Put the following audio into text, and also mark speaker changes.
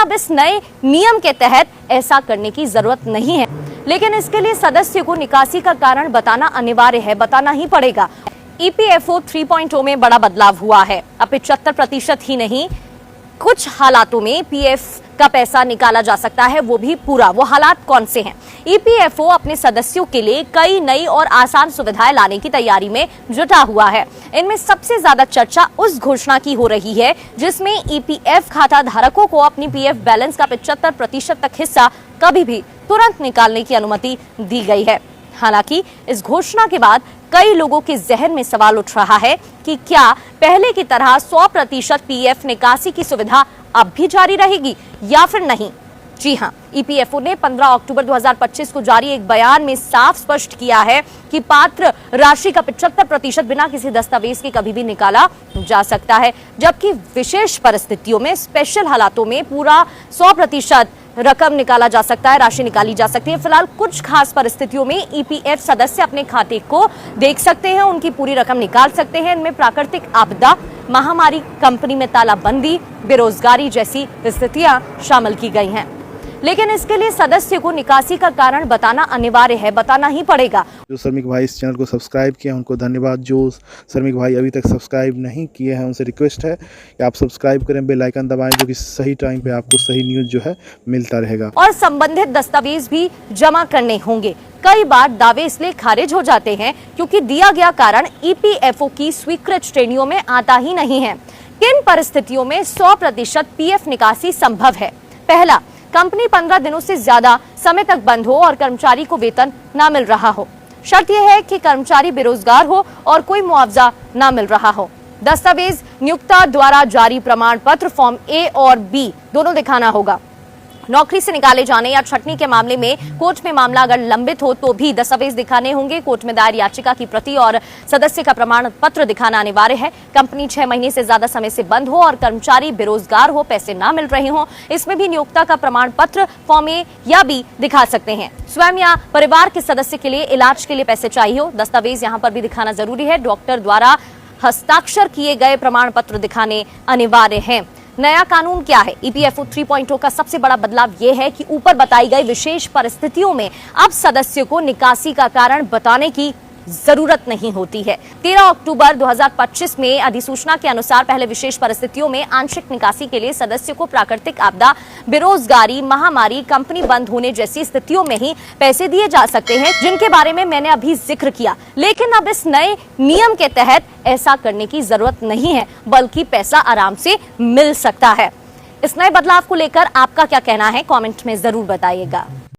Speaker 1: अब इस नए नियम के तहत ऐसा करने की जरूरत नहीं है, लेकिन इसके लिए सदस्य को निकासी का कारण बताना अनिवार्य है, बताना ही पड़ेगा। ईपीएफओ 3.0 में बड़ा बदलाव हुआ है। अब 75% ही नहीं, कुछ हालातों में पीएफ का पैसा निकाला जा सकता है, वो भी पूरा। वो हालात कौन से हैं? ईपीएफओ अपने सदस्यों के लिए कई नई और आसान सुविधाएं लाने की तैयारी में जुटा हुआ है। इनमें सबसे ज्यादा चर्चा उस घोषणा की हो रही है जिसमें ईपीएफ खाता धारकों को अपनी पीएफ बैलेंस का 75% तक हिस्सा कभी भी तुरंत निकालने की अनुमति दी गई है। हालांकि इस घोषणा के बाद कई लोगों के जहन में सवाल उठ रहा है कि क्या पहले की तरह 100% पीएफ निकासी की सुविधा अब भी जारी रहेगी या फिर नहीं। जी हां, ईपीएफओ ने 15 अक्टूबर 2025 को जारी एक बयान में साफ स्पष्ट किया है कि पात्र राशि का 75% बिना किसी दस्तावेज के कभी भी निकाला जा सकता है, जबकि विशेष परिस्थितियों में, स्पेशल हालातों में पूरा 100% रकम निकाला जा सकता है, राशि निकाली जा सकती है। फिलहाल कुछ खास परिस्थितियों में ईपीएफ सदस्य अपने खाते को देख सकते हैं, उनकी पूरी रकम निकाल सकते हैं। इनमें प्राकृतिक आपदा, महामारी, कंपनी में तालाबंदी, बेरोजगारी जैसी स्थितियां शामिल की गई हैं। लेकिन इसके लिए सदस्य को निकासी का कारण बताना अनिवार्य है, बताना ही पड़ेगा।
Speaker 2: जो श्रमिक भाई इस चैनल को सब्सक्राइब किए उनको धन्यवाद। जो श्रमिक भाई अभी तक सब्सक्राइब नहीं किए हैं उनसे रिक्वेस्ट है कि आप सब्सक्राइब करें, बेल आइकन दबाएं, जो कि सही टाइम पे आपको सही न्यूज़ जो है मिलता रहेगा।
Speaker 1: और संबंधित दस्तावेज भी जमा करने होंगे। कई बार दावे इसलिए खारिज हो जाते हैं क्योंकि दिया गया कारण ईपीएफओ की स्वीकृत श्रेणियों में आता ही नहीं है। किन परिस्थितियों में 100% पीएफ निकासी संभव है? पहला, कंपनी 15 दिनों से ज्यादा समय तक बंद हो और कर्मचारी को वेतन न मिल रहा हो। शर्त यह है कि कर्मचारी बेरोजगार हो और कोई मुआवजा न मिल रहा हो। दस्तावेज नियोक्ता द्वारा जारी प्रमाण पत्र फॉर्म ए और बी दोनों दिखाना होगा। नौकरी से निकाले जाने या छटनी के मामले में कोर्ट में मामला अगर लंबित हो तो भी दस्तावेज दिखाने होंगे। कोर्ट में दायर याचिका की प्रति और सदस्य का प्रमाण पत्र दिखाना अनिवार्य है। कंपनी 6 महीने से ज्यादा समय से बंद हो और कर्मचारी बेरोजगार हो, पैसे ना मिल रहे हो, इसमें भी नियोक्ता का प्रमाण पत्र फॉर्म ए या बी दिखा सकते हैं। स्वयं या परिवार के सदस्य के लिए इलाज के लिए पैसे चाहिए हो, दस्तावेज यहाँ पर भी दिखाना जरूरी है। डॉक्टर द्वारा हस्ताक्षर किए गए प्रमाण पत्र दिखाने अनिवार्य हैं। नया कानून क्या है? ईपीएफओ 3.0 का सबसे बड़ा बदलाव यह है कि ऊपर बताई गई विशेष परिस्थितियों में अब सदस्य को निकासी का कारण बताने की जरूरत नहीं होती है। 13 अक्टूबर 2025 में अधिसूचना के अनुसार पहले विशेष परिस्थितियों में आंशिक निकासी के लिए सदस्य को प्राकृतिक आपदा, बेरोजगारी, महामारी, कंपनी बंद होने जैसी स्थितियों में ही पैसे दिए जा सकते हैं, जिनके बारे में मैंने अभी जिक्र किया। लेकिन अब इस नए नियम के तहत ऐसा करने की जरूरत नहीं है, बल्कि पैसा आराम से मिल सकता है। इस नए बदलाव को लेकर आपका क्या कहना है? कमेंट में जरूर बताइएगा।